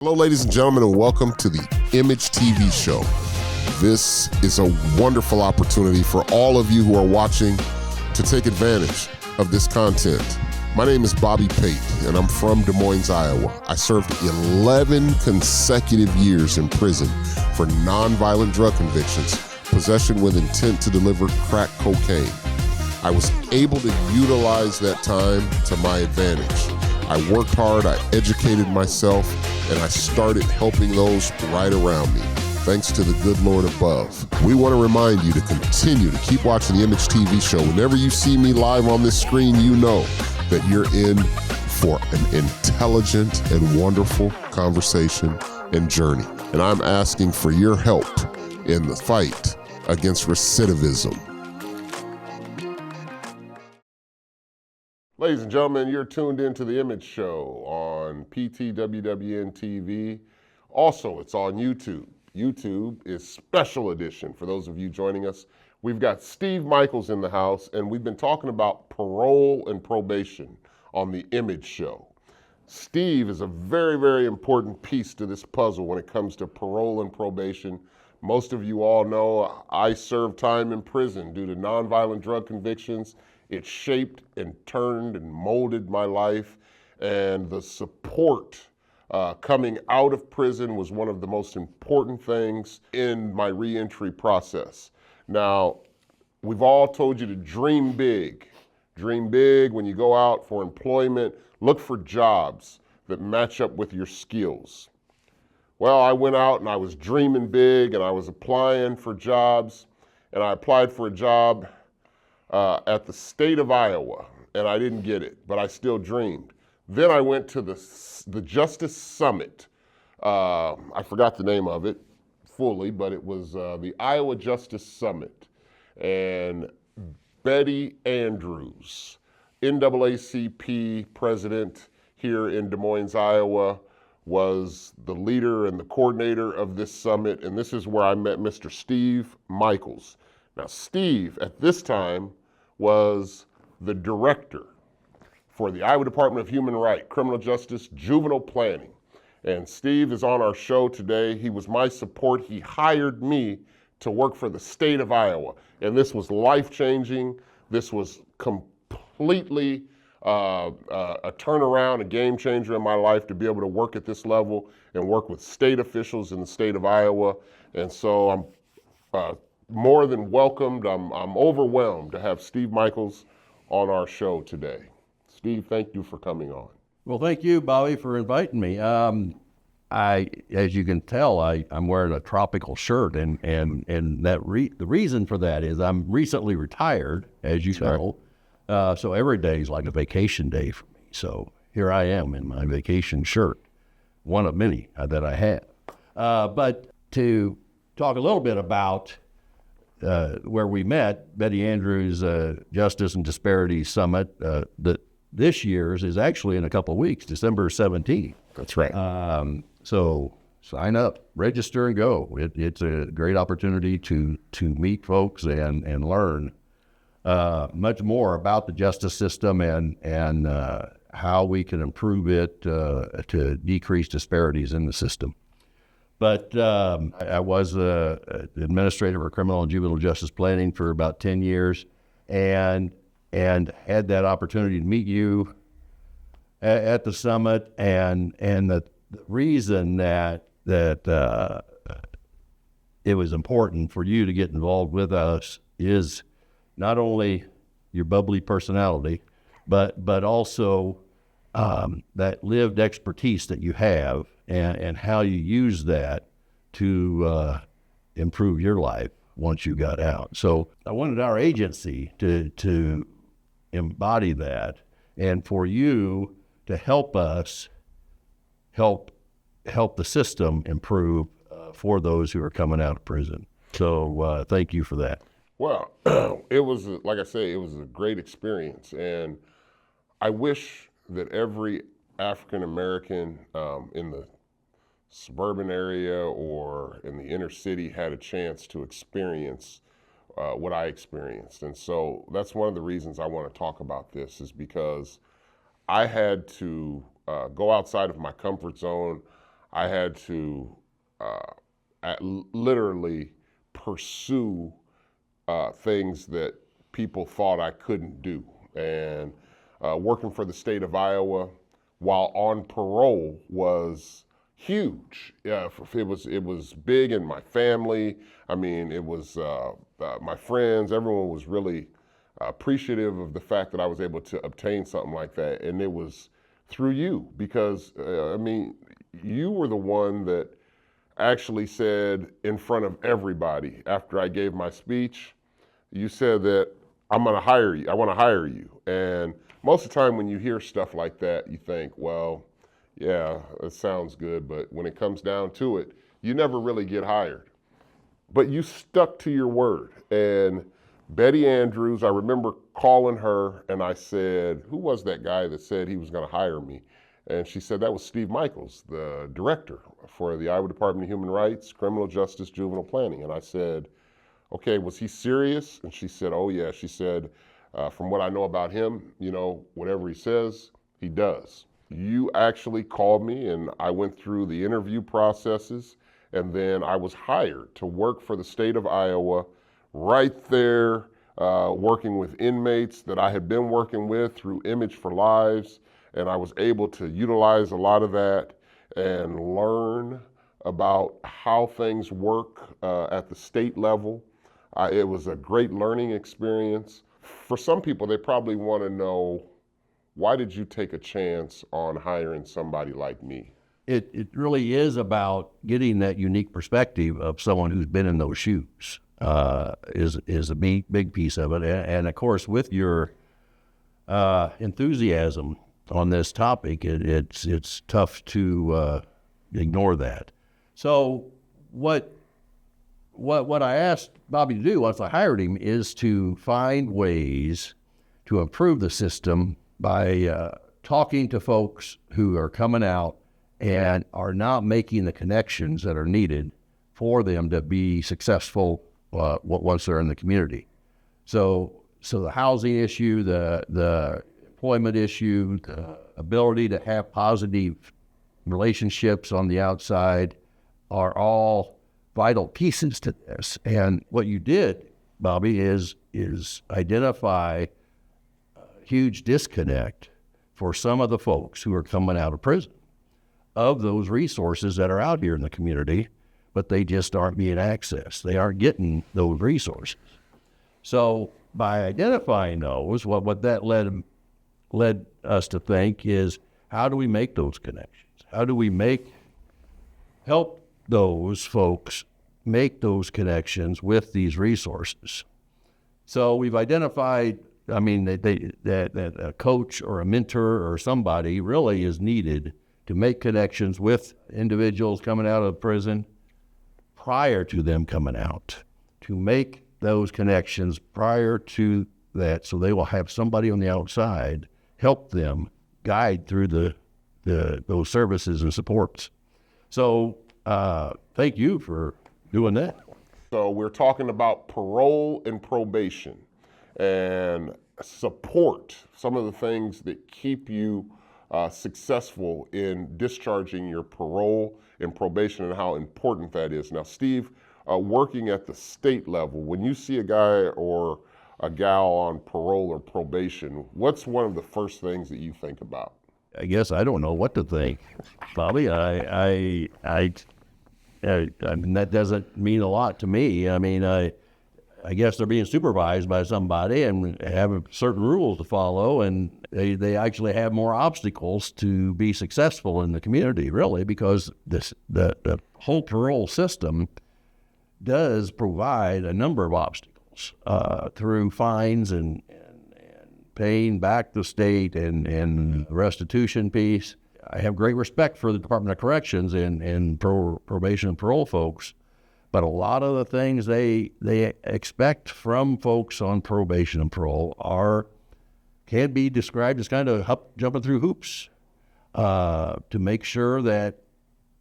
Hello, ladies and gentlemen, and welcome to the I.M.A.G.E TV show. This is a wonderful opportunity for all of you who are watching to take advantage of this content. My name is Bobby Pate, and I'm from Des Moines, Iowa. I served 11 consecutive years in prison for nonviolent drug convictions, possession with intent to deliver crack cocaine. I was able to utilize that time to my advantage. I worked hard, I educated myself, and I started helping those right around me, thanks to the good Lord above. We want to remind you to continue to keep watching the I.M.A.G.E TV show. Whenever you see me live on this screen, you know that you're in for an intelligent and wonderful conversation and journey. And I'm asking for your help in the fight against recidivism. Ladies and gentlemen, you're tuned into the I.M.A.G.E show on PTWWN TV. Also, it's on YouTube. YouTube is special edition for those of you joining us. We've got Steve Michaels in the house, and we've been talking about parole and probation on the I.M.A.G.E show. Steve is a very, very important piece to this puzzle when it comes to parole and probation. Most of you all know I served time in prison due to nonviolent drug convictions. It shaped and turned and molded my life, and the support coming out of prison was one of the most important things in my reentry process. Now, we've all told you to dream big. Dream big when you go out for employment. Look for jobs that match up with your skills. Well, I went out and I was dreaming big, and I was applying for jobs, and I applied for a job at the state of Iowa, and I didn't get it, but I still dreamed. Then I went to the Justice Summit. I forgot the name of it fully, but it was the Iowa Justice Summit. And Betty Andrews, NAACP president here in Des Moines, Iowa, was the leader and the coordinator of this summit, and this is where I met Mr. Steve Michaels. Now, Steve, at this time, was the director for the Iowa Department of Human Rights, Criminal Justice, Juvenile Planning. And Steve is on our show today. He was my support. He hired me to work for the state of Iowa. And this was life-changing. This was completely a turnaround, a game changer in my life to be able to work at this level and work with state officials in the state of Iowa. And so I'm more than welcomed. I'm overwhelmed to have Steve Michaels on our show today. Steve, thank you for coming on. Well, thank you, Bobby, for inviting me. As you can tell, I'm wearing a tropical shirt, and that the reason for that is I'm recently retired, as you know. So every day is like a vacation day for me. So here I am in my vacation shirt, one of many that I have. But to talk a little bit about where we met, Betty Andrews Justice and Disparities Summit, that this year's is actually in a couple of weeks, December 17th. That's right. So sign up, register, and go. It's a great opportunity to meet folks and learn much more about the justice system and how we can improve it to decrease disparities in the system. But I was administrator for criminal and juvenile justice planning for about 10 years, and had that opportunity to meet you at the summit. And the reason that it was important for you to get involved with us is not only your bubbly personality, but also that lived expertise that you have, and how you use that to improve your life once you got out. So I wanted our agency to embody that, and for you to help us help the system improve for those who are coming out of prison. So thank you for that. Well, it was, like I say, it was a great experience, and I wish that every African American in the suburban area or in the inner city had a chance to experience what I experienced. And so that's one of the reasons I want to talk about this, is because I had to go outside of my comfort zone. I had to literally pursue things that people thought I couldn't do. And working for the state of Iowa while on parole was huge. It was big in my family. I mean, it was my friends. Everyone was really appreciative of the fact that I was able to obtain something like that, and it was through you because I mean, you were the one that actually said in front of everybody after I gave my speech, you said that I'm going to hire you. I want to hire you. And most of the time when you hear stuff like that, you think, well, yeah, it sounds good, but when it comes down to it, you never really get hired. But you stuck to your word. And Betty Andrews, I remember calling her and I said, who was that guy that said he was going to hire me? And she said that was Steve Michaels, the director for the Iowa Department of Human Rights, Criminal Justice, Juvenile Planning. And I said, okay, was he serious? And she said, oh yeah. She said, from what I know about him, you know, whatever he says, he does. You actually called me and I went through the interview processes, and then I was hired to work for the state of Iowa right there, working with inmates that I had been working with through Image for Lives. And I was able to utilize a lot of that and learn about how things work at the state level. It was a great learning experience. For some people, they probably want to know, why did you take a chance on hiring somebody like me? It really is about getting that unique perspective of someone who's been in those shoes. Is a big piece of it, and of course, with your enthusiasm on this topic, it's tough to ignore that. So what I asked Bobby to do once I hired him is to find ways to improve the system by talking to folks who are coming out and are not making the connections that are needed for them to be successful once they're in the community. So the housing issue, the employment issue, the ability to have positive relationships on the outside are all vital pieces to this. And what you did, Bobby, is identify a huge disconnect for some of the folks who are coming out of prison of those resources that are out here in the community, but they just aren't being accessed. They aren't getting those resources. So by identifying those, what that led us to think is, how do we make those connections? How do we help those folks make those connections with these resources? So we've identified, I mean, that a coach or a mentor or somebody really is needed to make connections with individuals coming out of prison prior to them coming out, to make those connections prior to that, so they will have somebody on the outside help them guide through those services and supports. So thank you for doing that. So we're talking about parole and probation and support, some of the things that keep you successful in discharging your parole and probation and how important that is. Now, Steve, working at the state level, when you see a guy or a gal on parole or probation, what's one of the first things that you think about? I guess I don't know what to think, Bobby. I mean, that doesn't mean a lot to me. I mean, I guess they're being supervised by somebody and have certain rules to follow, and they actually have more obstacles to be successful in the community, really, because the whole parole system does provide a number of obstacles through fines and paying back the state and the restitution piece. I have great respect for the Department of Corrections and probation and parole folks, but a lot of the things they expect from folks on probation and parole can be described as kind of jumping through hoops to make sure that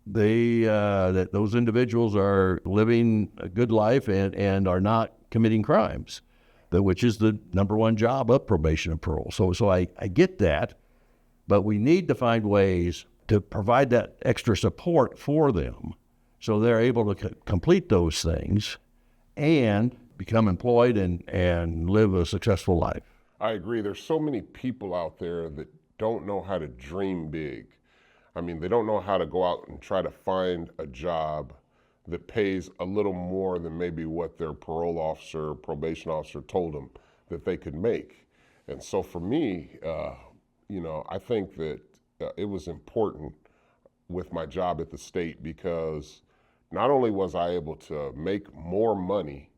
that those individuals are living a good life and are not committing crimes, which is the number one job of probation and parole. So I get that, but we need to find ways to provide that extra support for them so they're able to complete those things and become employed and live a successful life. I agree. There's so many people out there that don't know how to dream big. I mean, they don't know how to go out and try to find a job that pays a little more than maybe what their parole officer, probation officer told them that they could make. And so for me, I think that it was important with my job at the state because not only was I able to make more money,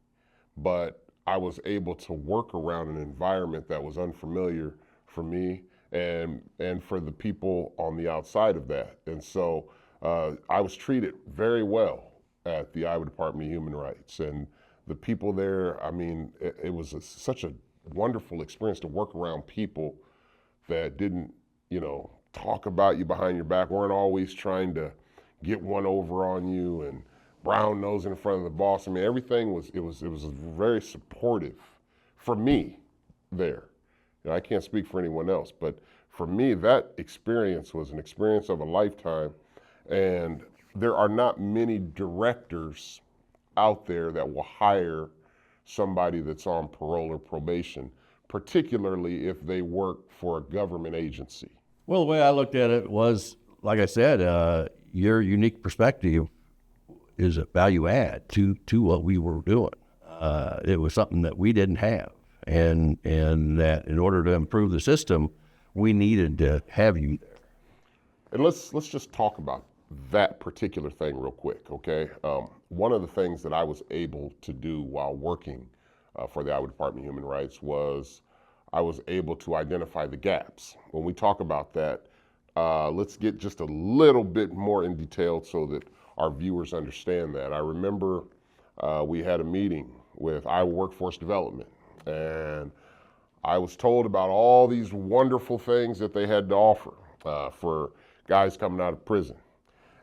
but I was able to work around an environment that was unfamiliar for me and for the people on the outside of that. And so I was treated very well at the Iowa Department of Human Rights. And the people there, I mean, it was such a wonderful experience to work around people that didn't, talk about you behind your back, weren't always trying to get one over on you and brown nose in front of the boss. I mean, everything was very supportive for me there. I can't speak for anyone else, but for me, that experience was an experience of a lifetime. And there are not many directors out there that will hire somebody that's on parole or probation, particularly if they work for a government agency. Well, the way I looked at it was, like I said, your unique perspective is a value add to what we were doing. It was something that we didn't have, and that in order to improve the system, we needed to have you there. And let's just talk about that particular thing real quick, okay? One of the things that I was able to do while working for the Iowa Department of Human Rights was I was able to identify the gaps. When we talk about that, let's get just a little bit more in detail so that our viewers understand that. I remember we had a meeting with Iowa Workforce Development, and I was told about all these wonderful things that they had to offer for guys coming out of prison.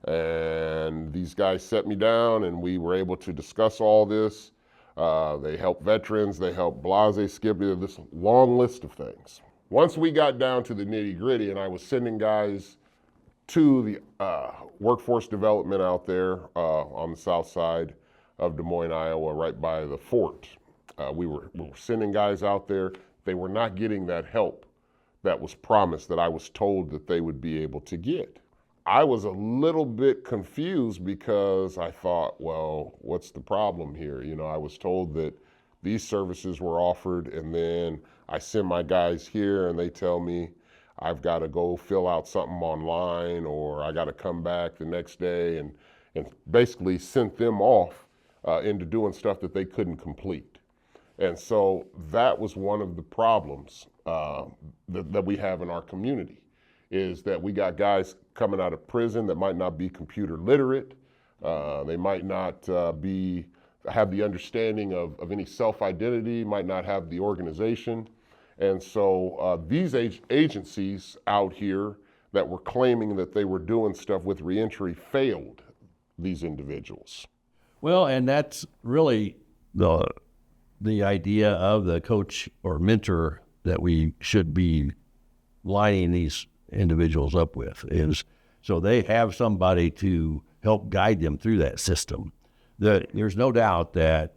And these guys set me down and we were able to discuss all this. They help veterans, they help blase, skip, this long list of things. Once we got down to the nitty gritty and I was sending guys to the workforce development out there on the south side of Des Moines, Iowa, right by the fort. We were sending guys out there. They were not getting that help that was promised that I was told that they would be able to get. I was a little bit confused because I thought, well, what's the problem here? I was told that these services were offered, and then I send my guys here and they tell me I've got to go fill out something online, or I got to come back the next day and basically sent them off into doing stuff that they couldn't complete. And so that was one of the problems that we have in our community, is that we got guys coming out of prison that might not be computer literate. They might not have the understanding of any self-identity, might not have the organization. And so these agencies out here that were claiming that they were doing stuff with reentry failed these individuals. Well, and that's really the idea of the coach or mentor that we should be lining these individuals up with, is so they have somebody to help guide them through that system. There's no doubt that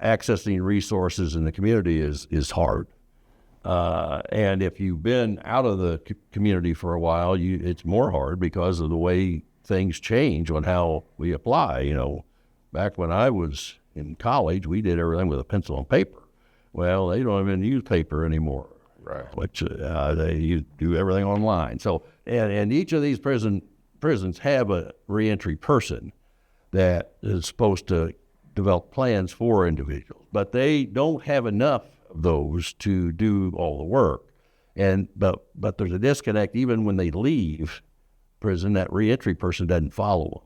accessing resources in the community is hard. And if you've been out of the community for a while, it's more hard because of the way things change on how we apply. Back when I was in college, we did everything with a pencil and paper. Well, they don't even use paper anymore. Right. Which they do everything online. So, and each of these prisons have a reentry person that is supposed to develop plans for individuals, but they don't have enough of those to do all the work. But there's a disconnect. Even when they leave prison, that reentry person doesn't follow them.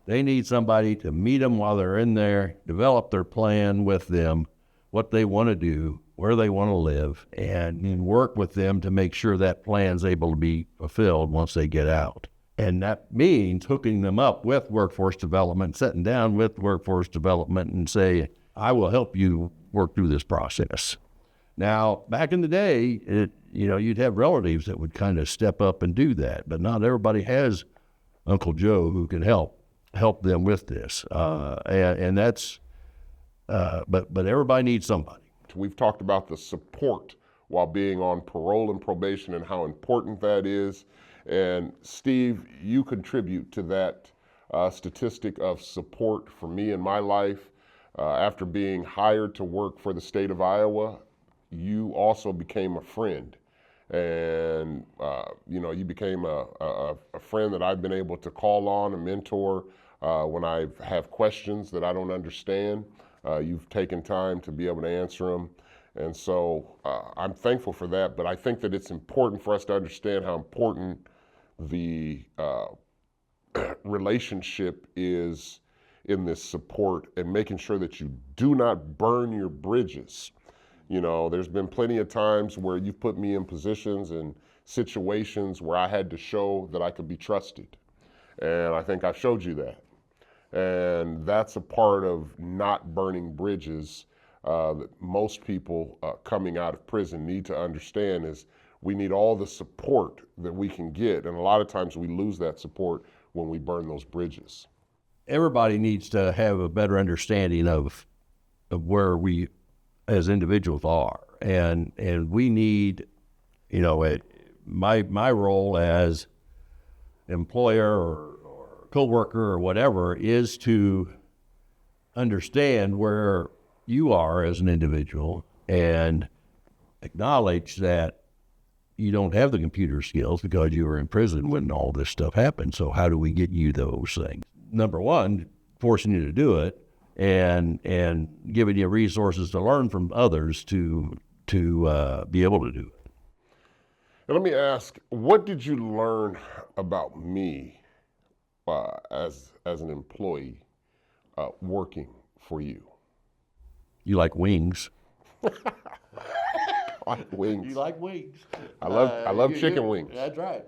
They need somebody to meet them while they're in there, develop their plan with them, what they want to do, where they want to live, and work with them to make sure that plan's able to be fulfilled once they get out. And that means hooking them up with workforce development, sitting down with workforce development and say, I will help you work through this process. Now, back in the day, you'd have relatives that would kind of step up and do that, but not everybody has Uncle Joe who can help them with this. And that's, but everybody needs somebody. We've talked about the support while being on parole and probation and how important that is. And Steve, you contribute to that statistic of support for me in my life. After being hired to work for the state of Iowa, you also became a friend. And you became a friend that I've been able to call on, a mentor when I have questions that I don't understand. You've taken time to be able to answer them. And so I'm thankful for that, but I think that it's important for us to understand how important the relationship is in this support and making sure that you do not burn your bridges. There's been plenty of times where you've put me in positions and situations where I had to show that I could be trusted. And I think I showed you that. And that's a part of not burning bridges that most people coming out of prison need to understand is we need all the support that we can get. And a lot of times we lose that support when we burn those bridges. Everybody needs to have a better understanding of where we as individuals are. And we need, my role as employer or coworker or whatever is to understand where you are as an individual and acknowledge that you don't have the computer skills because you were in prison when all this stuff happened. So how do we get you those things? Number one, forcing you to do it and giving you resources to learn from others to be able to do it. And let me ask, what did you learn about me as an employee working for you? You like wings. I like wings. You like wings. I love chicken wings. That's right.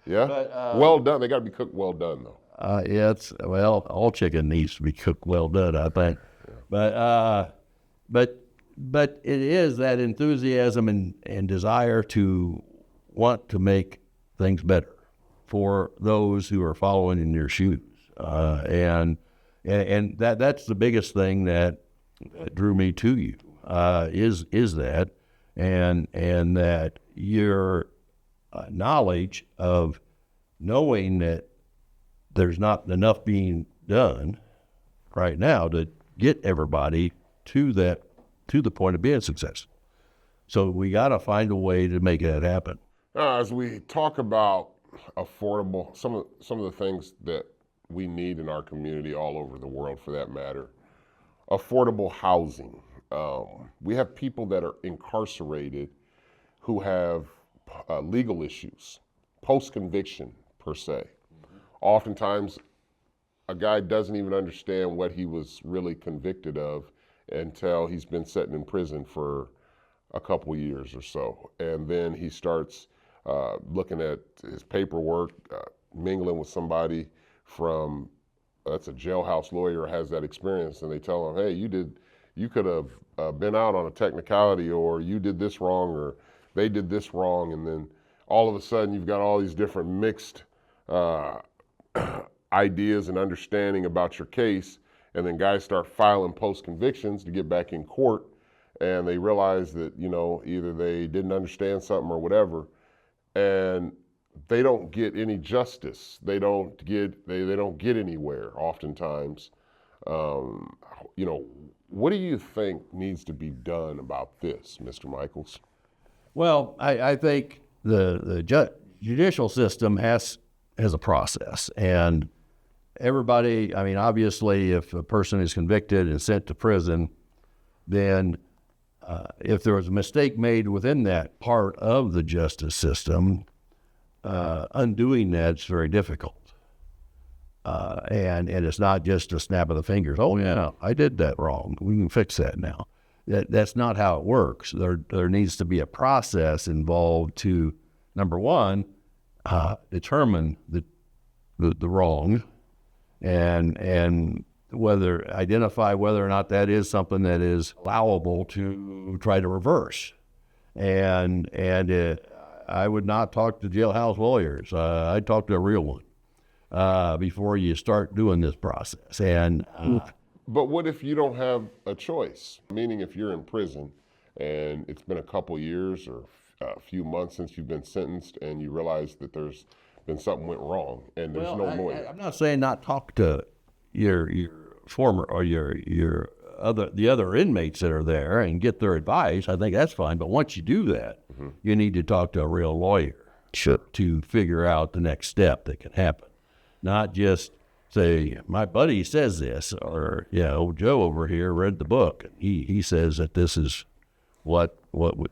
Yeah. But, well done. They got to be cooked well done, though. All chicken needs to be cooked well done, I think. Yeah. But it is that enthusiasm and desire to want to make things better for those who are following in your shoes. And that's the biggest thing that drew me to you, is that, and that your knowledge of knowing that there's not enough being done right now to get everybody to the point of being successful. So we got to find a way to make that happen. As we talk about affordable, some of the things that we need in our community, all over the world for that matter, affordable housing. We have people that are incarcerated who have legal issues, post-conviction per se. Oftentimes, a guy doesn't even understand what he was really convicted of until he's been sitting in prison for a couple years or so. And then he starts looking at his paperwork, mingling with somebody from, that's a jailhouse lawyer, has that experience, and they tell him, hey, you could have been out on a technicality, or you did this wrong, or they did this wrong, and then all of a sudden you've got all these different mixed ideas and understanding about your case, and then guys start filing post-convictions to get back in court, and they realize that, either they didn't understand something or whatever, and they don't get any justice. They don't get anywhere oftentimes. What do you think needs to be done about this, Mr. Michaels? Well, I think the judicial system has a process, and everybody, obviously, if a person is convicted and sent to prison, then if there was a mistake made within that part of the justice system, undoing that's very difficult. And it's not just a snap of the fingers. Oh yeah, I did that wrong. We can fix that now. That's not how it works. There needs to be a process involved to, number one, determine the wrong, and identify whether or not that is something that is allowable to try to reverse. I would not talk to jailhouse lawyers. I'd talk to a real one before you start doing this process. But what if you don't have a choice? Meaning, if you're in prison and it's been a couple years or a few months since you've been sentenced, and you realize that there's been something went wrong, and there's no lawyer. I'm not saying not talk to your former or your other inmates that are there and get their advice. I think that's fine. But once you do that, you need to talk to a real lawyer to figure out the next step that can happen. Not just say, my buddy says this, or Joe over here read the book and he says that this is what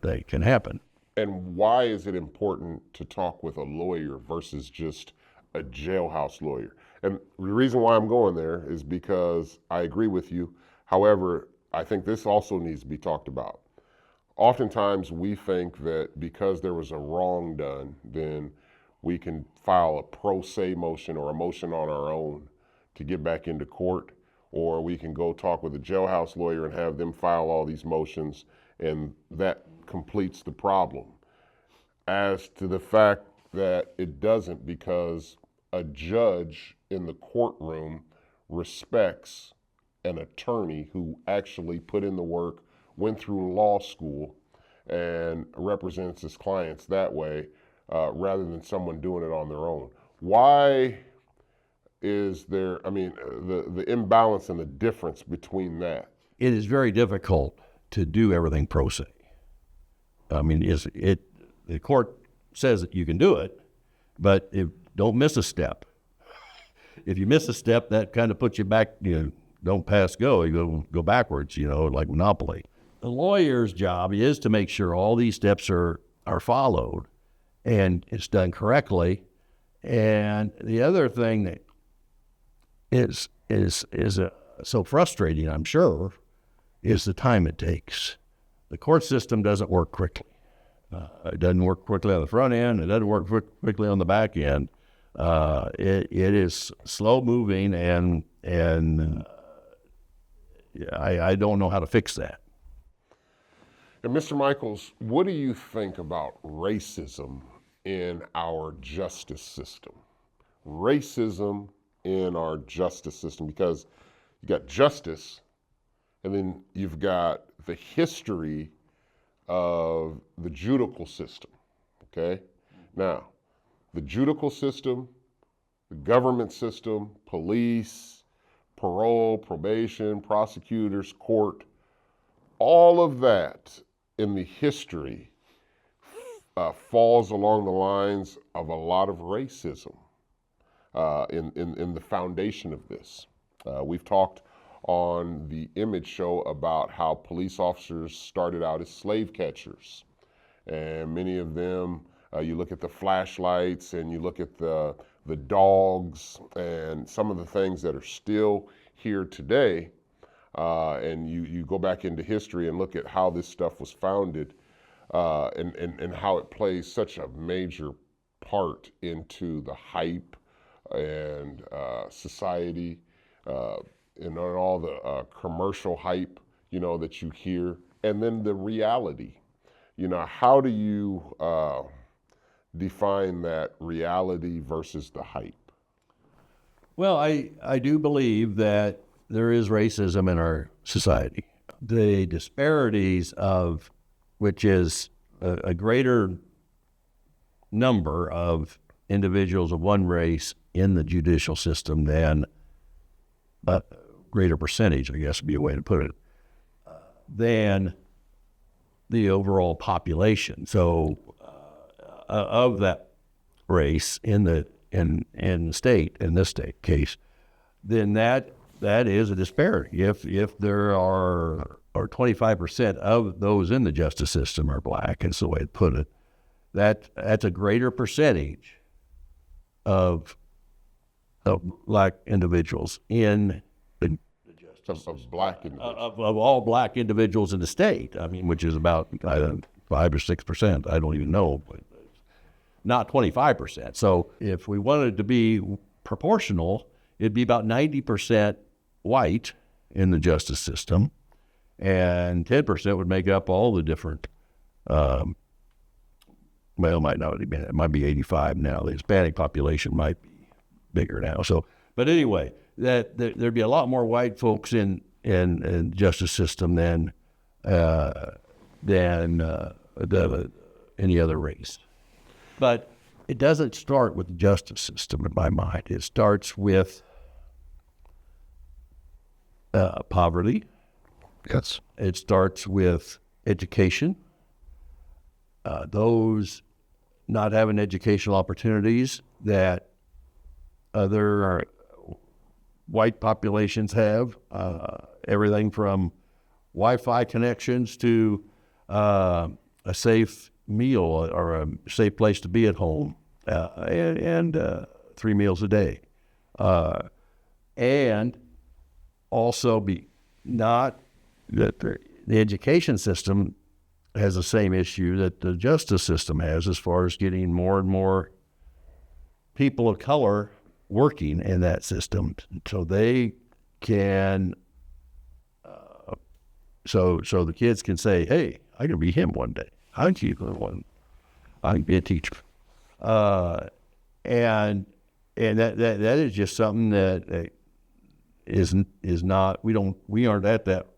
they can happen. And why is it important to talk with a lawyer versus just a jailhouse lawyer? And the reason why I'm going there is because I agree with you. However, I think this also needs to be talked about. Oftentimes we think that because there was a wrong done, then we can file a pro se motion or a motion on our own to get back into court, or we can go talk with a jailhouse lawyer and have them file all these motions, and that completes the problem. As to the fact that it doesn't, because a judge in the courtroom respects an attorney who actually put in the work, went through law school, and represents his clients that way, rather than someone doing it on their own. Why is there, the imbalance and the difference between that? It is very difficult to do everything pro se. The court says that you can do it, but don't miss a step. If you miss a step, that kind of puts you back, don't pass go, you go backwards, like Monopoly. The lawyer's job is to make sure all these steps are followed and it's done correctly. And the other thing that is so frustrating, I'm sure, is the time it takes. The court system doesn't work quickly. It doesn't work quickly on the front end. It doesn't work quickly on the back end. It is slow moving, and I don't know how to fix that. And Mr. Michaels, what do you think about racism in our justice system? Racism in our justice system, because you got justice, and then you've got the history of the judicial system, okay? Now, the judicial system, the government system, police, parole, probation, prosecutors, court, all of that in the history falls along the lines of a lot of racism in the foundation of this. We've talked on the I.M.A.G.E show about how police officers started out as slave catchers. And many of them, you look at the flashlights and you look at the dogs and some of the things that are still here today, and you go back into history and look at how this stuff was founded, and how it plays such a major part into the hype and society, and all the commercial hype, that you hear, and then the reality. How do you define that reality versus the hype? Well, I do believe that there is racism in our society. The disparities of which is a greater number of individuals of one race in the judicial system than a greater percentage, I guess would be a way to put it, than the overall population. So of that race in the state, in this state case, then that is a disparity. If there are 25% of those in the justice system are black, is the way to put it, that's a greater percentage of black individuals in the justice of black individuals. Of all black individuals in the state. Which is about 5 or 6%. I don't even know, but not 25%. So if we wanted to be proportional, it'd be about 90% white in the justice system, and 10% would make up all the different Well, it might not have been. It might be 85 now. The Hispanic population might be bigger now. So, but anyway, there'd be a lot more white folks in the justice system than any other race. But it doesn't start with the justice system, in my mind. It starts with poverty. Yes. It starts with education. Those not having educational opportunities that other white populations have, everything from Wi-Fi connections to a safe meal or a safe place to be at home, and 3 meals a day. And also be not that the education system has the same issue that the justice system has as far as getting more and more people of color working in that system, so they can, so the kids can say, "Hey, I can be him one day. I can be one. I can be a teacher," and that is just something that is not. We aren't at that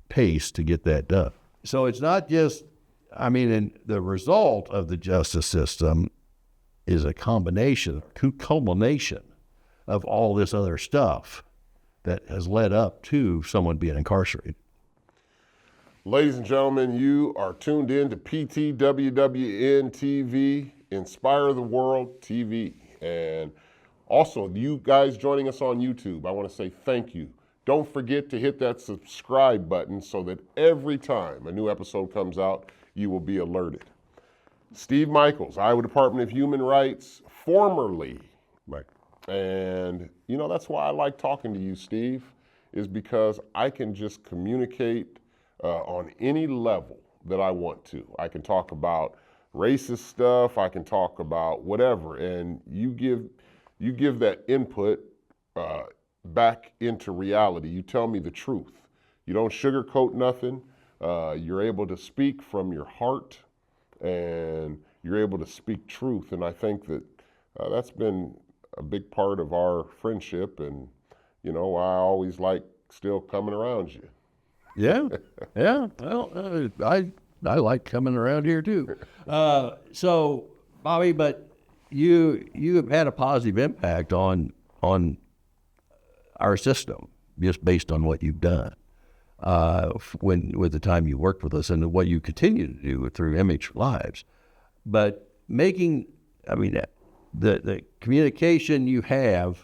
pace to get that done. So it's not just, and the result of the justice system is a culmination of all this other stuff that has led up to someone being incarcerated. Ladies and gentlemen, you are tuned in to PTWWN TV, Inspire the World TV. And also, you guys joining us on YouTube, I want to say thank you. Don't forget to hit that subscribe button so that every time a new episode comes out, you will be alerted. Steve Michaels, Iowa Department of Human Rights, formerly. Right. And, that's why I like talking to you, Steve, is because I can just communicate on any level that I want to. I can talk about racist stuff, I can talk about whatever, and you give that input back into reality. You tell me the truth. You don't sugarcoat nothing. You're able to speak from your heart, and you're able to speak truth. And I think that that's been a big part of our friendship. And, I always like still coming around you. Yeah. Well, I like coming around here too. So, Bobby, but you have had a positive impact on our system just based on what you've done with the time you worked with us and what you continue to do through I.M.A.G.E for Lives. But making, the communication you have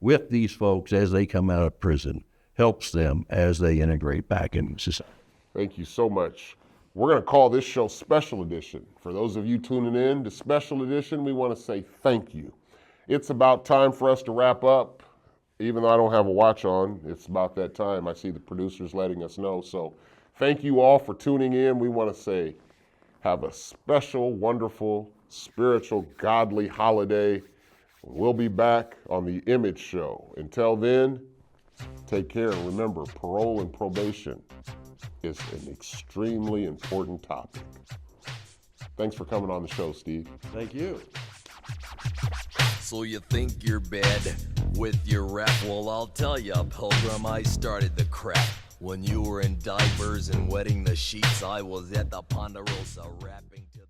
with these folks as they come out of prison helps them as they integrate back into society. Thank you so much. We're going to call this show Special Edition. For those of you tuning in to Special Edition, we want to say thank you. It's about time for us to wrap up. Even though I don't have a watch on, it's about that time. I see the producers letting us know. So thank you all for tuning in. We want to say have a special, wonderful, spiritual, godly holiday. We'll be back on the I.M.A.G.E show. Until then, take care. And remember, parole and probation is an extremely important topic. Thanks for coming on the show, Steve. Thank you. So you think you're bad with your rap? Well, I'll tell ya, Pilgrim, I started the crap. When you were in diapers and wetting the sheets, I was at the Ponderosa rapping to the